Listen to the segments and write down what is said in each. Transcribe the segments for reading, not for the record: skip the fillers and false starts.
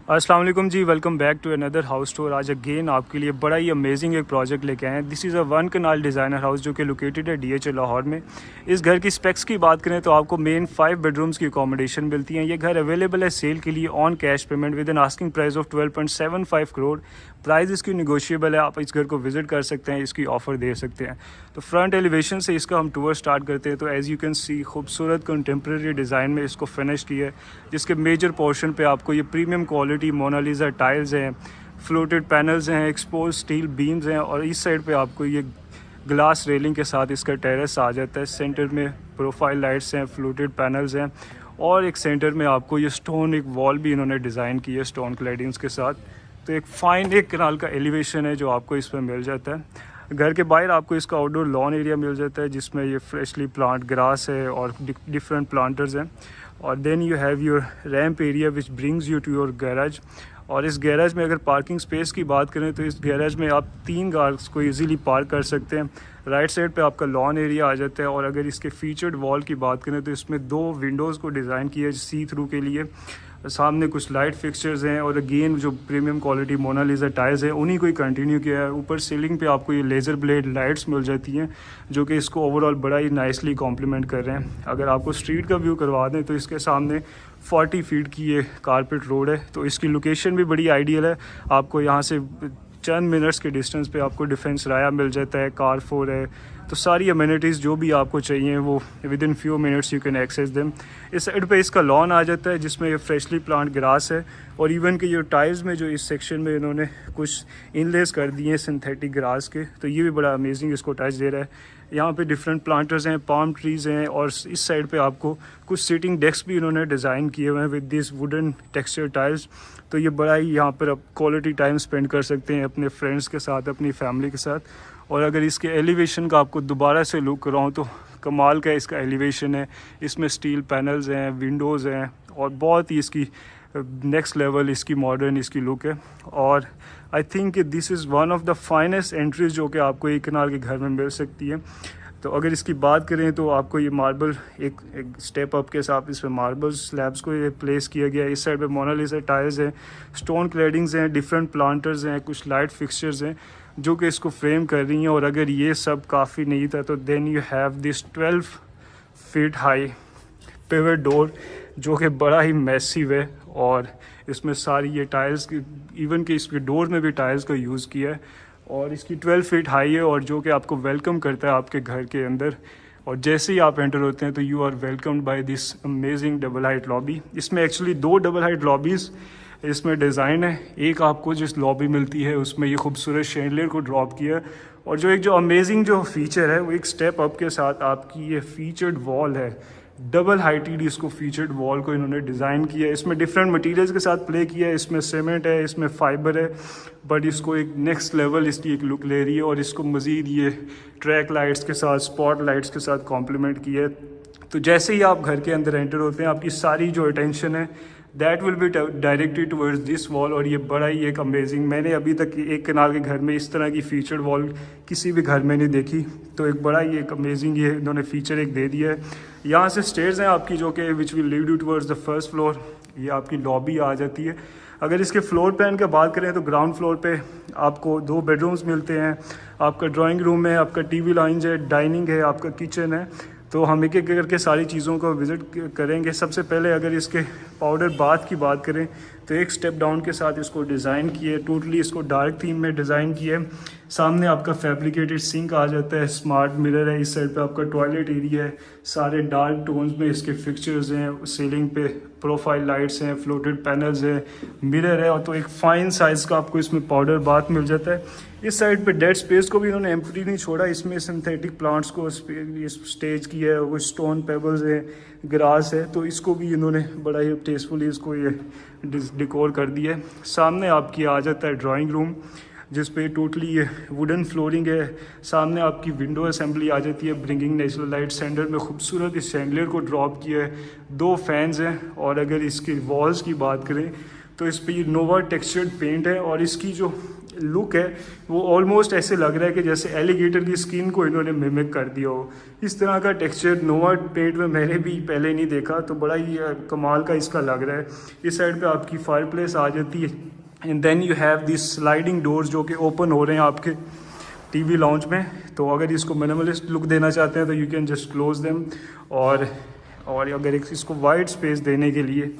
अस्सलाम वालेकुम जी, welcome back to another house tour. आज अगेन आपके लिए बड़ा ही अमेजिंग एक प्रोजेक्ट लेके आए हैं। This is a 1 kanal designer house जो कि लोकेटेड है DH लाहौर में। इस घर की स्पेक्स की बात करें तो आपको मेन 5 बेडरूम्स की अकोमोडेशन मिलती हैं। ये घर अवेलेबल है सेल के लिए on cash payment with an asking price of 12.75 crore. Price इसकी निगोशिएबल है, आप इस घर को विज़िट कर सकते हैं, इसकी ऑफ़र दे सकते हैं। तो फ्रंट एलिवेशन से इसका हम टूर स्टार्ट करते हैं। तो एज़ यू कैन सी खूबसूरत कंटेम्प्रेरी डिज़ाइन में इसको फिनिश किया है, जिसके मेजर पोर्शन पे आपको ये प्रीमियम क्वालिटी मोनालिसा टाइल्स हैं, फ्लोटेड पैनल्स हैं, एक्सपोज स्टील बीम्स हैं और इस साइड पे आपको ये ग्लास रेलिंग के साथ इसका टेरेस आ जाता है। सेंटर में प्रोफाइल लाइट्स हैं, फ्लोटेड पैनल्स हैं और एक सेंटर में आपको ये स्टोन एक वॉल भी इन्होंने डिज़ाइन की है स्टोन क्लैडिंग्स के साथ। तो एक फ़ाइन 1 कनाल का एलिवेशन है जो आपको इसमें मिल जाता है। घर के बाहर आपको इसका आउटडोर लॉन एरिया मिल जाता है जिसमें ये फ्रेशली प्लांट ग्रास है और डिफरेंट प्लांटर्स हैं। और then you have your ramp area which brings you to your garage. और इस गैराज में अगर पार्किंग स्पेस की बात करें तो इस गैराज में आप 3 कार्स को इजीली पार्क कर सकते हैं। राइट साइड पे आपका लॉन एरिया आ जाता है। और अगर इसके फीचर्ड वॉल की बात करें तो इसमें 2 विंडोज़ को डिज़ाइन किया है सी थ्रू के लिए। सामने कुछ लाइट फिक्सचर्स हैं और अगेन जो प्रीमियम क्वालिटी मोनालिसा टाइल्स हैं उन्हीं को ही कंटिन्यू किया है। ऊपर सीलिंग पे आपको ये लेज़र ब्लेड लाइट्स मिल जाती हैं जो कि इसको ओवरऑल बड़ा ही नाइसली कॉम्प्लीमेंट कर रहे हैं। अगर आपको स्ट्रीट का व्यू करवा दें तो इसके सामने 40 फीट की ये कारपेट रोड है। तो इसकी लोकेशन भी बड़ी आइडियल है। आपको यहाँ से चंद मिनट्स के डिस्टेंस पे आपको डिफेंस राया मिल जाता है, कारफोर है। तो सारी अमेनिटीज़ जो भी आपको चाहिए वो within few minutes you can access them. इस साइड पे इसका लॉन आ जाता है जिसमें ये फ्रेशली प्लांट ग्रास है। और इवन कि ये टाइल्स में जो इस सेक्शन में इन्होंने कुछ इनलेस कर दिए हैं सिंथेटिक ग्रास के, तो ये भी बड़ा अमेजिंग इसको टच दे रहा है। यहाँ पे डिफरेंट प्लांटर्स हैं, पाम ट्रीज़ हैं और इस साइड पे आपको कुछ सीटिंग डेस्क भी इन्होंने डिज़ाइन किए हुए हैं with this wooden texture tiles. तो ये बड़ा ही यहाँ पर आप क्वालिटी टाइम स्पेंड कर सकते हैं अपने फ्रेंड्स के साथ, अपनी फैमिली के साथ। और अगर इसके एलिवेशन का आपको दोबारा से लुक कराऊँ तो कमाल का इसका एलिवेशन है। इसमें स्टील पैनल्स हैं, विंडोज़ हैं और बहुत ही इसकी नेक्स्ट लेवल इसकी मॉडर्न इसकी लुक है। और I think this is one of the finest entries जो कि आपको 1 कनाल के घर में मिल सकती है। तो अगर इसकी बात करें तो आपको ये मार्बल एक स्टेप अप के साथ इसमें मार्बल स्लैब्स को ये प्लेस किया गया है। इस साइड पे मोनालिसा टाइल्स हैं, स्टोन क्लैडिंग्स हैं, डिफरेंट प्लांटर्स हैं, कुछ लाइट फिक्सचर्स हैं जो कि इसको फ्रेम कर रही हैं। और अगर ये सब काफ़ी नहीं था तो then you have this 12 feet high pivot door जो कि बड़ा ही मैसिव है। और इसमें सारी ये टाइल्स इवन कि इसके डोर में भी टाइल्स का यूज़ किया है। और इसकी 12 फीट हाई है और जो कि आपको वेलकम करता है आपके घर के अंदर। और जैसे ही आप एंटर होते हैं तो you are welcomed by this amazing double height lobby. इसमें एक्चुअली 2 डबल हाइट लॉबीज़ इसमें डिज़ाइन है। एक आपको जिस लॉबी मिलती है उसमें ये खूबसूरत शैंडलियर को ड्रॉप किया है। और जो अमेजिंग जो फीचर है वो एक स्टेप अप के साथ आपकी ये फीचर्ड वॉल है, डबल हाइटेड इसको फीचर्ड वॉल को इन्होंने डिज़ाइन किया है। इसमें डिफरेंट मटेरियल्स के साथ प्ले किया है। इसमें सीमेंट है, इसमें फाइबर है, बट इसको एक नेक्स्ट लेवल इसकी एक लुक ले रही है। और इसको मज़ीद ये ट्रैक लाइट्स के साथ, स्पॉट लाइट्स के साथ कॉम्प्लीमेंट किया है। तो जैसे ही आप घर के अंदर एंटर होते हैं आपकी सारी जो अटेंशन है that will be directed towards this wall. और ये बड़ा ही एक अमेजिंग, मैंने अभी तक 1 कनाल के घर में इस तरह की फीचर्ड वॉल किसी भी घर में नहीं देखी। तो एक बड़ा ही एक अमेजिंग ये इन्होंने फीचर एक दे दिया है। यहाँ से स्टेयर्स हैं आपकी जो कि which will lead you towards the first floor. ये आपकी लॉबी आ जाती है। अगर इसके फ्लोर प्लान की बात करें तो ग्राउंड फ्लोर पे आपको 2 बेडरूम्स मिलते हैं। आपका ड्राइंग रूम है, आपका TV लाउंज है, डाइनिंग है, आपका किचन है। तो हम एक एक करके सारी चीज़ों को विज़िट करेंगे। सबसे पहले अगर इसके पाउडर बाथ की बात करें तो एक स्टेप डाउन के साथ इसको डिज़ाइन किए, टोटली इसको डार्क थीम में डिज़ाइन किए। सामने आपका फैब्रिकेटेड सिंक आ जाता है, स्मार्ट मिरर है। इस साइड पे आपका टॉयलेट एरिया है, सारे डार्क टोन्स में इसके फिक्सचर्स हैं। सीलिंग पे प्रोफाइल लाइट्स हैं, फ्लोटेड पैनल्स हैं, मिरर है। और तो एक फ़ाइन साइज़ का आपको इसमें पाउडर बाथ मिल जाता है। इस साइड पे डेड स्पेस को भी इन्होंने एम्प्टी नहीं छोड़ा। इसमें सिंथेटिक प्लांट्स को स्टेज किया है, कुछ स्टोन पेबल्स है, ग्रास है। तो इसको भी इन्होंने बड़ा ही टेस्टफुली इसको ये डिकोर कर दिया है। सामने आपकी आ जाता है ड्राइंग रूम जिस पे टोटली ये वुडन फ्लोरिंग है। सामने आपकी विंडो असेंबली आ जाती है, ब्रिंगिंग नेचुरल लाइट। सेंटर में खूबसूरत इस शैंडलियर को ड्रॉप किया है, 2 फैंस हैं। और अगर इसकी वॉल्स की बात करें तो इस पर ये नोवा टेक्सचर्ड पेंट है और इसकी जो लुक है वो ऑलमोस्ट ऐसे लग रहा है कि जैसे एलिगेटर की स्किन को इन्होंने मिमिक कर दिया हो। इस तरह का टेक्सचर नोवा पेंट में मैंने भी पहले नहीं देखा, तो बड़ा ही कमाल का इसका लग रहा है। इस साइड पे आपकी फायर प्लेस आ जाती है and then you have this sliding doors जो कि ओपन हो रहे हैं आपके टीवी लाउंज में। तो अगर इसको मिनिमलिस्ट लुक देना चाहते हैं तो you can just close them, और अगर इसको वाइड स्पेस देने के लिए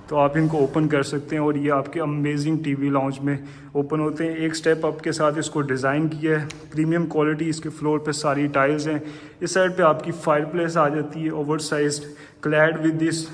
तो आप इनको ओपन कर सकते हैं और ये आपके अमेजिंग टीवी लाउंज में ओपन होते हैं। एक स्टेप अप के साथ इसको डिज़ाइन किया है, प्रीमियम क्वालिटी, इसके फ्लोर पे सारी टाइल्स हैं। इस साइड पे आपकी फायर प्लेस आ जाती है over sized, clad with this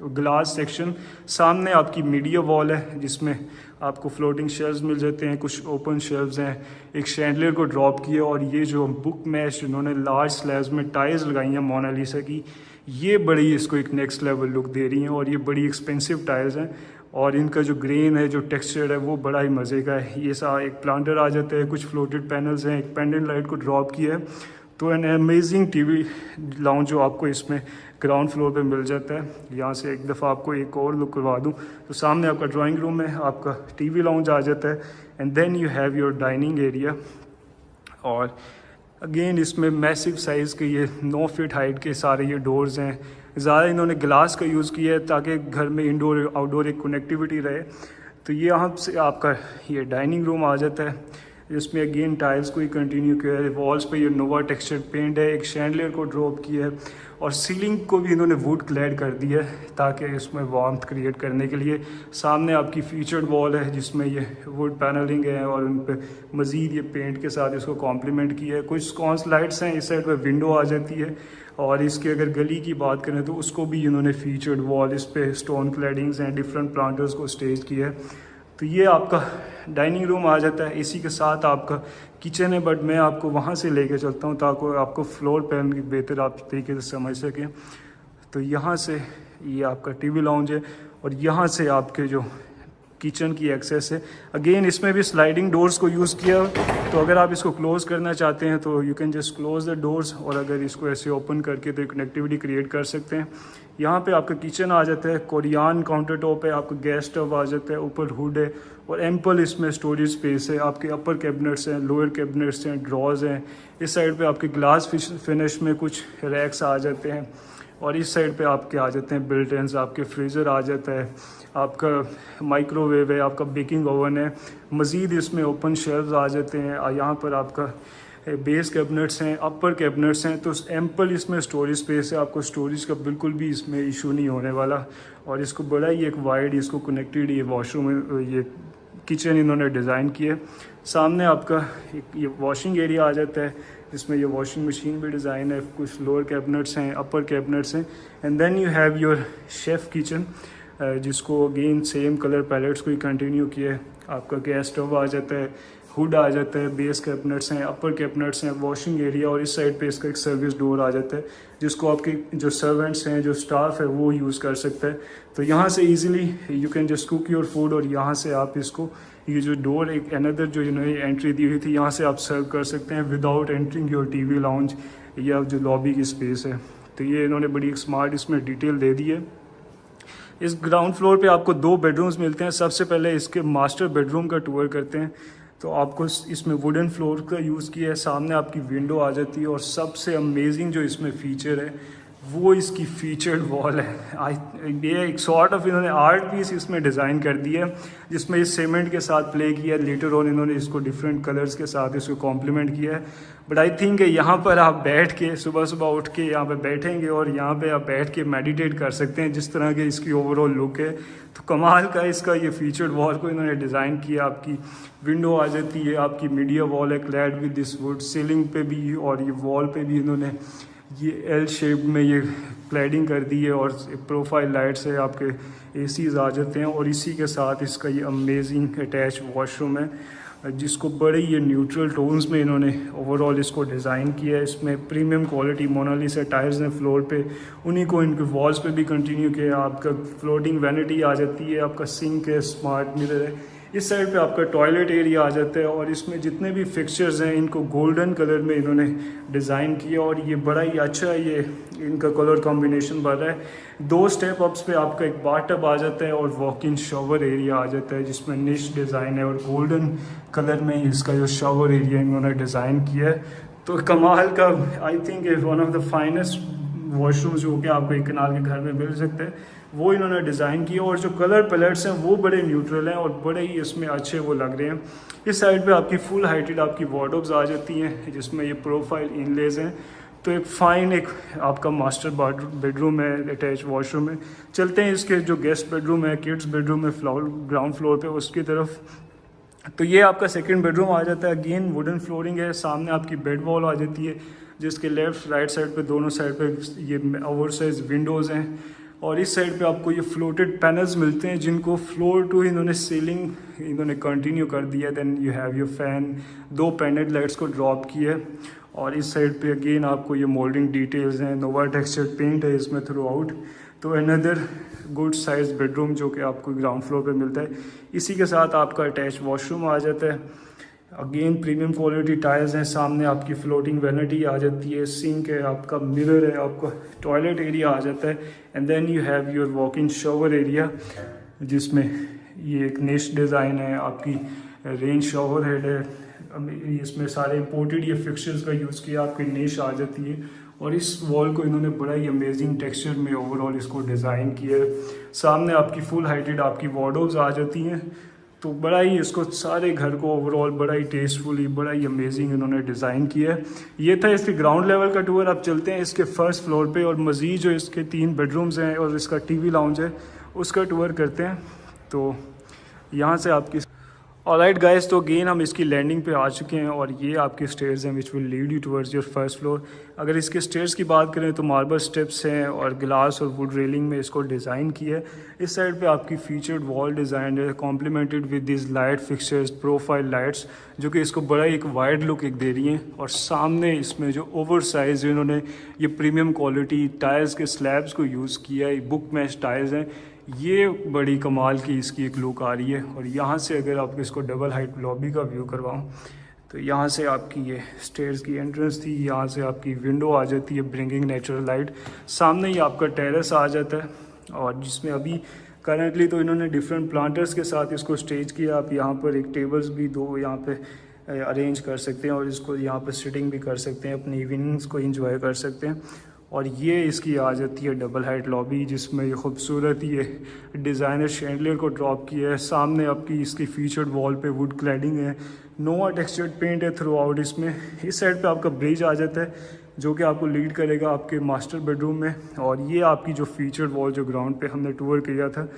glass section. सामने आपकी मीडिया वॉल है जिसमें आपको फ्लोटिंग शेल्व्स मिल जाते हैं, कुछ ओपन शेल्व्स हैं, एक शैंडलियर को ड्रॉप किया, और ये जो बुक मैश इन्होंने लार्ज स्लैब्स में टाइल्स लगाई हैं मोनालिसा की, ये बड़ी इसको एक नेक्स्ट लेवल लुक दे रही हैं और ये बड़ी एक्सपेंसिव टाइल्स हैं और इनका जो ग्रेन है, जो टेक्सचर है वो बड़ा ही मज़े का है। ये सा एक प्लांटर आ जाता है, कुछ फ्लोटेड पैनल्स हैं, एक पेंडेंट लाइट को ड्रॉप किया है। तो एन अमेजिंग टीवी लाउंज जो आपको इसमें ग्राउंड फ्लोर पे मिल जाता है। यहाँ से एक दफ़ा आपको एक और लुक करवा दूँ तो सामने आपका ड्राइंग रूम है, आपका टीवी लाउंज आ जाता है and then you have your dining area. और अगेन इसमें मैसिव साइज़ के ये 9 फीट हाइट के सारे ये डोर्स हैं। ज़्यादा इन्होंने ग्लास का यूज़ किया है ताकि घर में इंडोर आउटडोर एक कनेक्टिविटी रहे। तो ये यहाँ से आपका ये डाइनिंग रूम आ जाता है, इसमें अगेन टाइल्स को ही कंटिन्यू किया है। वॉल्स पे ये नोवा टेक्सचर पेंट है, एक शैंडलियर को ड्रॉप किया है और सीलिंग को भी इन्होंने वुड क्लैड कर दिया है ताकि इसमें वार्मथ क्रिएट करने के लिए। सामने आपकी फीचर्ड वॉल है जिसमें ये वुड पैनलिंग है और उन पर मज़ीद ये पेंट के साथ इसको कॉम्प्लीमेंट किया है। कुछ स्कॉन्स लाइट्स हैं, इस साइड पर विंडो आ जाती है और इसकी अगर गली की बात करें तो उसको भी इन्होंने फीचर्ड वॉल, इस पर स्टोन क्लैडिंग्स हैं, डिफरेंट प्लांटर्स को स्टेज किया है। तो ये आपका डाइनिंग रूम आ जाता है, इसी के साथ आपका किचन है, बट मैं आपको वहाँ से लेके चलता हूँ ताकि आपको फ्लोर प्लान बेहतर आप तरीके से समझ सकें। तो यहाँ से ये आपका टीवी लाउंज है और यहाँ से आपके जो किचन की एक्सेस है। अगेन इसमें भी स्लाइडिंग डोर्स को यूज़ किया, तो अगर आप इसको क्लोज़ करना चाहते हैं तो you can just close the doors, और अगर इसको ऐसे ओपन करके तो कनेक्टिविटी क्रिएट कर सकते हैं। यहाँ पे आपका किचन आ जाता है, कोरियान काउंटर टॉप है, आपका गैस स्टव आ जाता है, ऊपर हुड है और एम्पल इसमें स्टोरेज स्पेस है। आपके अपर कैबिनेट्स हैं, लोअर कैबिनेट्स हैं, ड्रॉज हैं। इस साइड पे आपके ग्लास फिनिश में कुछ रैक्स आ जाते हैं और इस साइड पे आपके आ जाते हैं बिल्ट इन्स, आपके फ्रीज़र आ जाता है, आपका माइक्रोवेव है, आपका बेकिंग ओवन है। मज़ीद इसमें ओपन शेल्व्स आ जाते हैं। यहाँ पर आपका बेस कैबिनेट्स हैं, अपर कैबिनेट्स हैं, तो एम्पल इसमें स्टोरेज स्पेस है। आपको स्टोरेज का बिल्कुल भी इसमें इशू नहीं होने वाला। और इसको बड़ा ही एक वाइड इसको कनेक्टेड ये वॉशरूम, ये किचन इन्होंने डिज़ाइन किया। सामने आपका एक ये वॉशिंग एरिया आ जाता है, इसमें ये वॉशिंग मशीन भी डिज़ाइन है, कुछ लोअर कैबिनेट्स हैं, अपर कैबिनेट्स हैं and then you have your chef kitchen जिसको अगेन सेम कलर पैलेट्स को ही कंटिन्यू किया है। आपका गैस स्टव आ जाता है, हुड आ जाता है, बेस कैबिनेट्स हैं, अपर कैबिनेट्स हैं, वॉशिंग एरिया और इस साइड पे इसका एक सर्विस डोर आ जाता है जिसको आपके जो सर्वेंट्स हैं, जो स्टाफ है वो यूज़ कर सकता है। तो यहाँ से easily you can just cook your food और यहाँ से आप इसको ये जो डोर एक अनदर जो इन्होंने एंट्री दी हुई थी यहाँ से आप सर्व कर सकते हैं without entering your TV lounge या जो लॉबी की स्पेस है। तो ये इन्होंने बड़ी एक स्मार्ट इसमें डिटेल दे दी है। इस ग्राउंड फ्लोर पे आपको 2 बेडरूम्स मिलते हैं। सबसे पहले इसके मास्टर बेडरूम का टूर करते हैं। तो आपको इसमें वुडन फ्लोर का यूज़ किया है, सामने आपकी विंडो आ जाती है और सबसे अमेजिंग जो इसमें फ़ीचर है वो इसकी फीचर्ड वॉल है। ये एक सॉर्ट ऑफ इन्होंने आर्ट पीस इसमें डिज़ाइन कर दिया है जिसमें इस सीमेंट के साथ प्ले किया। लेटर ऑन इन्होंने इसको डिफरेंट कलर्स के साथ इसको कॉम्प्लीमेंट किया है। बट आई थिंक यहाँ पर आप बैठ के सुबह सुबह उठ के यहाँ पे बैठेंगे और यहाँ पे आप बैठ के मेडिटेट कर सकते हैं जिस तरह के इसकी ओवरऑल लुक है। तो कमाल का इसका ये फीचर्ड वॉल को इन्होंने डिज़ाइन किया। आपकी विंडो आ जाती है, आपकी मीडिया वॉल है clad with this would, ceiling पे भी और ये वॉल पे भी इन्होंने ये एल शेप में ये क्लैडिंग कर दी है और प्रोफाइल लाइट्स है, आपके एसीज आ जाते हैं और इसी के साथ इसका ये अमेजिंग अटैच वॉशरूम है जिसको बड़े ये न्यूट्रल टोन्स में इन्होंने ओवरऑल इसको डिज़ाइन किया है। इसमें प्रीमियम क्वालिटी मोनालिसा टायर्स हैं फ्लोर पे, उन्हीं को इनके वॉल्स पे भी कंटिन्यू किया। आपका फ्लोटिंग वैनिटी आ जाती है, आपका सिंक है, स्मार्ट मिरर है, इस साइड पे आपका टॉयलेट एरिया आ जाता है और इसमें जितने भी फिक्सचर्स हैं इनको गोल्डन कलर में इन्होंने डिज़ाइन किया और ये बड़ा ही अच्छा ये इनका कलर कॉम्बिनेशन बन रहा है। 2 स्टेप अप्स पे आपका एक बाथटब आ जाता है और वॉक इन शावर एरिया आ जाता है जिसमें निश डिज़ाइन है और गोल्डन कलर में इसका जो शावर एरिया इन्होंने डिज़ाइन किया है। तो कमाल का I think one of the finest washroom जो कि आपको एक कनाल के घर में मिल सकते हैं वो इन्होंने डिज़ाइन किया और जो कलर पैलेट्स हैं वो बड़े न्यूट्रल हैं और बड़े ही इसमें अच्छे वो लग रहे हैं। इस साइड पे आपकी फुल हाइटेड आपकी वार्डरोब्स आ जाती हैं जिसमें ये प्रोफाइल इनलेज हैं। तो एक फ़ाइन एक आपका मास्टर बेडरूम है, अटैच वॉशरूम है। चलते हैं इसके जो गेस्ट बेडरूम है, किड्स बेडरूम है ग्राउंड फ्लोर पे उसकी तरफ। तो ये आपका सेकंड बेडरूम आ जाता है। अगेन वुडन फ्लोरिंग है, सामने आपकी बेड वॉल आ जाती है जिसके लेफ़्ट राइट साइड पे दोनों साइड पे ये ओवर साइज विंडोज़ हैं और इस साइड पे आपको ये फ्लोटेड पैनल्स मिलते हैं जिनको फ्लोर टू इन्होंने सीलिंग इन्होंने कंटिन्यू कर दिया। Then you have your fan, 2 pendant lights को ड्रॉप किया है और इस साइड पे अगेन आपको ये मोल्डिंग डिटेल्स हैं, नोवा टेक्सचर्ड पेंट है इसमें थ्रू आउट। तो अनदर गुड साइज बेडरूम जो कि आपको ग्राउंड फ्लोर पे मिलता है। इसी के साथ आपका अटैच वॉशरूम आ जाता है। अगेन प्रीमियम क्वालिटी टाइल्स हैं, सामने आपकी फ्लोटिंग वैनिटी आ जाती है, सिंक है, आपका मिरर है, आपका टॉयलेट एरिया आ जाता है and then you have your walk in shower area जिसमें ये एक निश डिज़ाइन है, आपकी रेंज शावर हेड है। इसमें सारे इम्पोर्टेड ये फिक्सचर्स का यूज़ किया, आपकी निश आ जाती है और इस वॉल को इन्होंने बड़ा ही अमेजिंग टेक्सचर में ओवरऑल इसको डिज़ाइन किया है। सामने आपकी फुल हाइटेड आपकी वार्डरोब्स आ जाती हैं। तो बड़ा ही इसको सारे घर को ओवरऑल बड़ा ही टेस्टफुली बड़ा ही अमेजिंग इन्होंने डिज़ाइन किया है। ये था इसके ग्राउंड लेवल का टूर। अब चलते हैं इसके फर्स्ट फ्लोर पे और मज़ीद जो इसके 3 बेडरूम्स हैं और इसका टीवी लाउंज है उसका टूर करते हैं। तो यहाँ से आपकी ऑलराइट गाइस, तो अगेन हम इसकी लैंडिंग पे आ चुके हैं और ये आपके स्टेयर्स हैं which will lead you towards your first floor. अगर इसके स्टेयर्स की बात करें तो मार्बल स्टेप्स हैं और ग्लास और वुड रेलिंग में इसको डिज़ाइन किया है। इस साइड पे आपकी फीचर्ड वॉल डिज़ाइन है complimented with this light fixtures, profile lights जो कि इसको बड़ा एक वाइड लुक एक दे रही हैं। और सामने इसमें जो ओवर साइज इन्होंने ये प्रीमियम क्वालिटी टाइल्स के स्लैब्स को यूज़ किया है, बुक मैच टाइल्स हैं, ये बड़ी कमाल की इसकी एक लुक आ रही है। और यहाँ से अगर आपको इसको डबल हाइट लॉबी का व्यू करवाऊँ तो यहाँ से आपकी ये स्टेयर्स की एंट्रेंस थी, यहाँ से आपकी विंडो आ जाती है ब्रिंगिंग नेचुरल लाइट। सामने ही आपका टेरेस आ जाता है और जिसमें अभी करंटली तो इन्होंने डिफरेंट प्लांटर्स के साथ इसको स्टेज किया। आप यहाँ पर एक टेबल्स भी 2 यहाँ पे अरेंज कर सकते हैं और इसको यहाँ पे सिटिंग भी कर सकते हैं, अपनी इवनिंग्स को एंजॉय कर सकते हैं। और ये इसकी आ जाती है डबल हाइट लॉबी जिसमें ये खूबसूरत ये डिज़ाइनर शैंडलियर को ड्रॉप किया है। सामने आपकी इसकी फीचर्ड वॉल पे वुड क्लैडिंग है, नोवा टेक्सचर्ड पेंट है थ्रू आउट इसमें। इस साइड पे आपका ब्रिज आ जाता है जो कि आपको लीड करेगा आपके मास्टर बेडरूम में। और ये आपकी जो फीचर्ड वॉल जो ग्राउंड पे हमने टूर किया था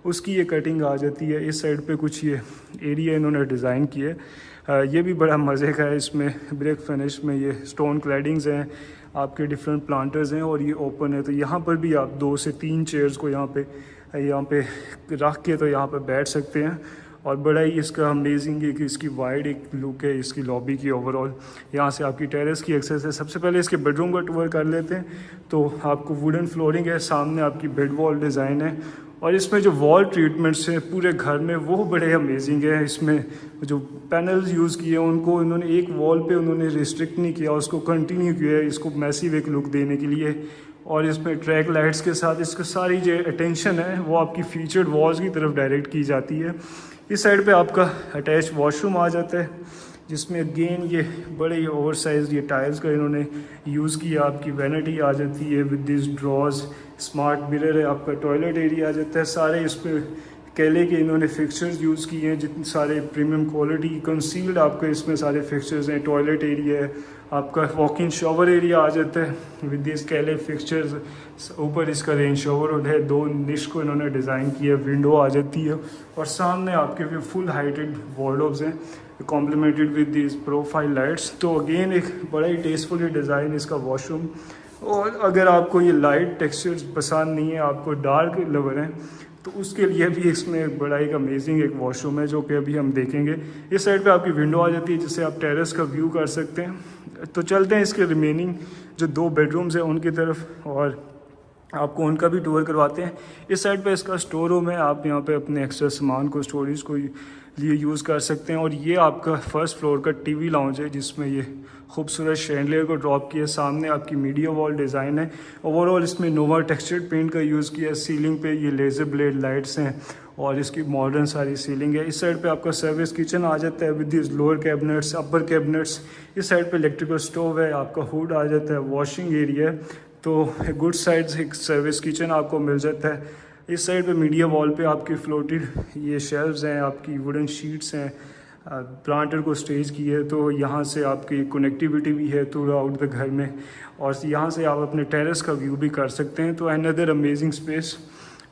उसकी ये कटिंग आ जाती है। इस साइड पे कुछ ये एरिया इन्होंने डिज़ाइन किया है, ये भी बड़ा मज़े का है। इसमें ब्रेक फिनिश में ये स्टोन क्लैडिंग्स हैं, आपके डिफरेंट प्लांटर्स हैं और ये ओपन है। तो यहाँ पर भी आप 2 से 3 चेयर्स को यहाँ पे रख के तो यहाँ पे बैठ सकते हैं। और बड़ा ही इसका अमेजिंग है कि इसकी वाइड एक लुक है इसकी लॉबी की ओवरऑल। यहाँ से आपकी टेरेस की एक्सेस है। सबसे पहले इसके बेडरूम का टूर कर लेते हैं। तो आपको वुडन फ्लोरिंग है, सामने आपकी बेड वॉल डिज़ाइन है और इसमें जो वॉल ट्रीटमेंट्स हैं पूरे घर में वो बड़े अमेजिंग है। इसमें जो पैनल्स यूज़ किए हैं उनको इन्होंने एक वॉल पे उन्होंने रिस्ट्रिक्ट नहीं किया, उसको कंटिन्यू किया है इसको मैसिव एक लुक देने के लिए। और इसमें ट्रैक लाइट्स के साथ इसका सारी जो अटेंशन है वो आपकी फीचर्ड वॉल्स की तरफ डायरेक्ट की जाती है। इस साइड पे आपका अटैच वॉशरूम आ जाता है जिसमें अगेन ये बड़े ही ओवर साइज ये टाइल्स का इन्होंने यूज़ किया। आपकी वैनिटी आ जाती है with this drawers, smart mirror है, आपका टॉयलेट एरिया आ जाता है। सारे इस पर केले के इन्होंने फिक्सचर्स यूज़ किए हैं, जितने सारे प्रीमियम क्वालिटी कंसील्ड आपके इसमें सारे फिक्सचर्स हैं। टॉयलेट एरिया है, आपका वॉक इन शावर एरिया आ जाता है विद दिस केले फिक्सचर्स। ऊपर इसका रेंज शावर है, 2 निश को इन्होंने डिज़ाइन किया, विंडो आ जाती है और सामने आपके भी फुल हाइटेड वार्डरोब्स हैं complimented with this profile lights. तो अगेन एक बड़ा ही टेस्टफुल डिज़ाइन इसका वॉशरूम। और अगर आपको ये लाइट टेक्सचर्स पसंद नहीं है, आपको डार्क लवर हैं, तो उसके लिए भी इसमें बड़ा एक अमेजिंग एक वॉशरूम है जो कि अभी हम देखेंगे। इस साइड पे आपकी विंडो आ जाती है जिससे आप टेरेस का व्यू कर सकते हैं। तो चलते हैं इसके रिमेनिंग जो 2 बेडरूम्स हैं उनकी तरफ। और आपको उनका भी टूर करवाते हैं। इस साइड पे इसका स्टोर रूम है, आप यहाँ पे अपने एक्स्ट्रा सामान को स्टोरेज को लिए यूज़ कर सकते हैं। और ये आपका फर्स्ट फ्लोर का टीवी लाउंज है जिसमें ये खूबसूरत शैंडलियर को ड्रॉप किया। सामने आपकी मीडिया वॉल डिज़ाइन है। ओवरऑल इसमें नोवा टेक्सचर्ड पेंट का यूज़ किया। सीलिंग पे ये लेज़र ब्लेड लाइट्स हैं और इसकी मॉडर्न सारी सीलिंग है। इस साइड पे आपका सर्विस किचन आ जाता है with this lower cabinets, upper cabinets. इस साइड पे इलेक्ट्रिकल स्टोव है, आपका हुड आ जाता है, वॉशिंग एरिया है। तो गुड साइड एक सर्विस किचन आपको मिल जाता है। इस साइड पे मीडिया वॉल पे आपकी फ्लोटेड ये शेल्व्स हैं, आपकी वुडन शीट्स हैं, प्लांटर को स्टेज की है। तो यहाँ से आपकी कनेक्टिविटी भी है थ्रू आउट द घर में, और यहाँ से आप अपने टेरेस का व्यू भी कर सकते हैं। तो अनदर अमेजिंग स्पेस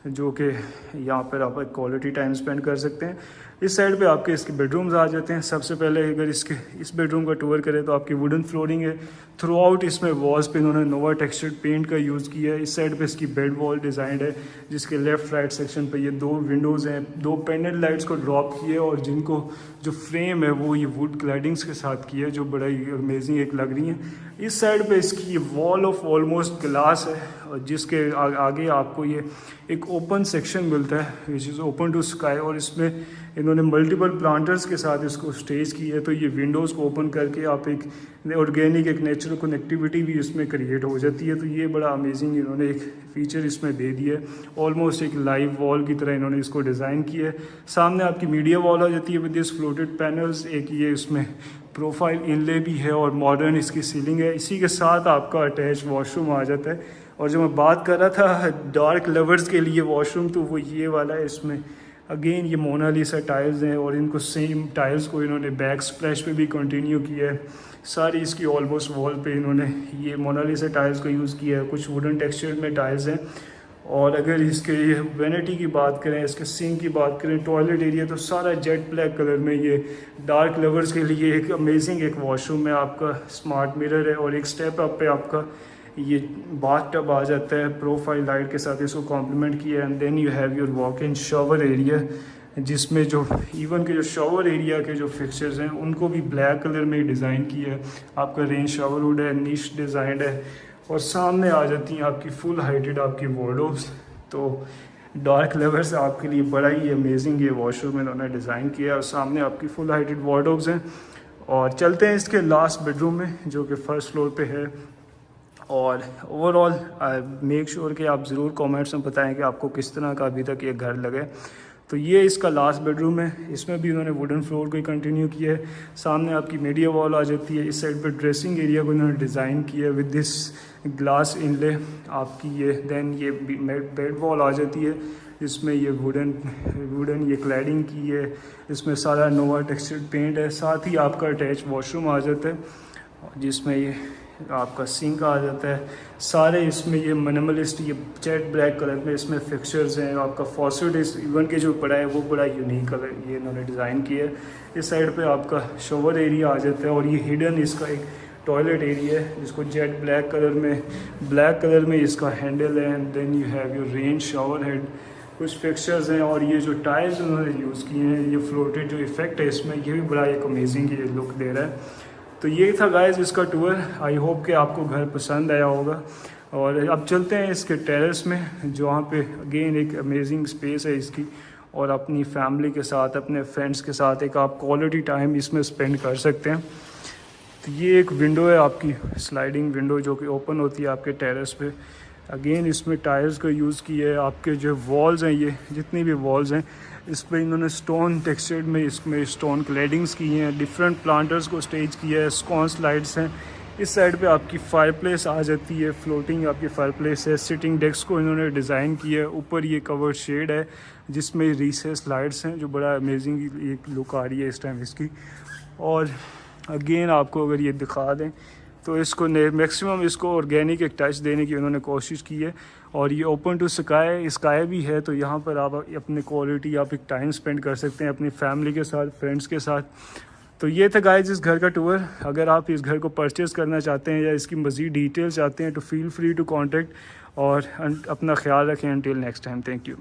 जो कि यहाँ पर आप क्वालिटी टाइम स्पेंड कर सकते हैं। इस साइड पे आपके इसके बेडरूम्स आ जाते हैं। सबसे पहले अगर इस बेडरूम का टूर करें तो आपकी वुडन फ्लोरिंग है थ्रू आउट। इसमें वॉल्स पे इन्होंने नोवा टेक्सचर्ड पेंट का यूज़ किया है। इस साइड पे इसकी बेड वॉल डिज़ाइंड है जिसके लेफ़्ट राइट सेक्शन पे ये 2 विंडोज़ हैं, 2 पेंडेंट लाइट्स को ड्रॉप किए और जिनको जो फ्रेम है वो ये वुड क्लैडिंग्स के साथ किया है जो बड़ा ही अमेजिंग एक लग रही है। इस साइड पे इसकी ये वॉल ऑफ ऑलमोस्ट ग्लास है और जिसके आगे आपको ये एक ओपन सेक्शन मिलता है which is open to sky, और इसमें इन्होंने मल्टीपल प्लांटर्स के साथ इसको स्टेज की है। तो ये विंडोज़ को ओपन करके आप एक ऑर्गेनिक एक नेचुरल कनेक्टिविटी भी इसमें क्रिएट हो जाती है। तो ये बड़ा अमेजिंग इन्होंने एक फ़ीचर इसमें दे दिया है। ऑलमोस्ट एक लाइव वॉल की तरह इन्होंने इसको डिज़ाइन किया है। सामने आपकी मीडिया वॉल आ जाती है विद दिस फ्लोटेड पैनल्स। एक ये इसमें प्रोफाइल इनले भी है और मॉडर्न इसकी सीलिंग है। इसी के साथ आपका अटैच वॉशरूम आ जाता है। और जो मैं बात कर रहा था डार्क लवर्स के लिए वॉशरूम, तो वो ये वाला है। इसमें अगेन ये मोनालिसा टाइल्स हैं और इनको सेम टाइल्स को इन्होंने बैक स्प्लैश पे भी कंटिन्यू किया है। सारी इसकी ऑलमोस्ट वॉल पे इन्होंने ये मोनालिसा टाइल्स का यूज़ किया है। कुछ वुडन टेक्सचर में टाइल्स हैं। और अगर इसके ये वैनिटी की बात करें, इसके सिंक की बात करें, टॉयलेट एरिया, तो सारा जेट ब्लैक कलर में ये डार्क लवर्स के लिए एक अमेजिंग एक वॉशरूम है। आपका स्मार्ट मिरर है और एक स्टेप अप पे आपका ये बाथ टब आ जाता है प्रोफाइल लाइट के साथ, इसको कॉम्प्लीमेंट किया। And then you have your walk in shower area जिसमें जो इवन के जो शावर एरिया के जो फिक्सचर्स हैं उनको भी ब्लैक कलर में डिज़ाइन किया है। आपका रेन शावर वुड है, निश डिज़ाइंड है। और सामने आ जाती हैं आपकी फुल हाइटेड आपकी वार्डरोब्स। तो डार्क लवर्स आपके लिए बड़ा ही अमेजिंग ये वॉशरूम इन्होंने डिज़ाइन किया है। और सामने आपकी फुल हाइटेड वार्डरोब्स हैं। और चलते हैं इसके लास्ट बेडरूम में जो कि फर्स्ट फ्लोर पे है। और ओवरऑल मेक श्योर कि आप ज़रूर कमेंट्स में बताएं कि आपको किस तरह का अभी तक ये घर लगे। तो ये इसका लास्ट बेडरूम है। इसमें भी उन्होंने वुडन फ्लोर को ही कंटिन्यू किया है। सामने आपकी मीडिया वॉल आ जाती है। इस साइड पे ड्रेसिंग एरिया को इन्होंने डिज़ाइन किया है विद दिस ग्लास इनले आपकी ये। देन ये बेड वॉल आ जाती है जिसमें ये वुडन ये क्लैडिंग की है। इसमें सारा नोवा टेक्सचर्ड पेंट है। साथ ही आपका अटैच वॉशरूम आ जाता है जिसमें ये आपका सिंक आ जाता है। सारे इसमें ये मिनिमलिस्ट ये जेट ब्लैक कलर में इसमें फिक्सचर्स हैं। आपका फॉसेट इस इवन के जो पड़ा है वो बड़ा यूनिक कलर ये इन्होंने डिज़ाइन किया है। इस साइड पे आपका शॉवर एरिया आ जाता है और ये हिडन इसका एक टॉयलेट एरिया है जिसको जेट ब्लैक कलर में इसका हैंडल है। And then you have your rain shower head, कुछ फिक्सचर्स हैं। और ये जो टाइल्स उन्होंने यूज़ किए हैं, ये फ्लोटेड जो इफेक्ट है इसमें, ये भी बड़ा एक अमेजिंग ये लुक दे रहा है। तो ये था गाइस इसका टूर। आई होप कि आपको घर पसंद आया होगा। और अब चलते हैं इसके टेरेस में जहाँ पे अगेन एक अमेजिंग स्पेस है इसकी, और अपनी फैमिली के साथ अपने फ्रेंड्स के साथ एक आप क्वालिटी टाइम इसमें स्पेंड कर सकते हैं। तो ये एक विंडो है आपकी स्लाइडिंग विंडो जो कि ओपन होती है आपके टेरेस पे। अगेन इसमें टाइल्स का यूज़ किया है। आपके जो वॉल्स हैं ये जितनी भी वॉल्स हैं इस पर इन्होंने स्टोन टेक्सचर्ड में इसमें स्टोन क्लैडिंग्स की हैं। डिफरेंट प्लांटर्स को स्टेज किया है। स्कॉन्स लाइट्स हैं। इस साइड पे आपकी फायरप्लेस आ जाती है, फ्लोटिंग आपकी फायरप्लेस है। सिटिंग डेस्क को इन्होंने डिज़ाइन किया है। ऊपर ये कवर्ड शेड है जिसमें रिसेस लाइट्स हैं जो बड़ा अमेजिंग एक लुक आ रही है इस टाइम इसकी। और अगेन आपको अगर ये दिखा दें तो इसको मैक्सिमम इसको ऑर्गेनिक एक टच देने की उन्होंने कोशिश की है। और ये ओपन टू स्काई भी है। तो यहाँ पर आप अपने क्वालिटी आप एक टाइम स्पेंड कर सकते हैं अपनी फैमिली के साथ, फ्रेंड्स के साथ। तो ये था गाइस इस घर का टूर। अगर आप इस घर को परचेज़ करना चाहते हैं या इसकी मज़ीद डिटेल चाहते हैं तो फील फ्री टू कॉन्टेक्ट। और अपना ख्याल रखें। Until next time, thank you.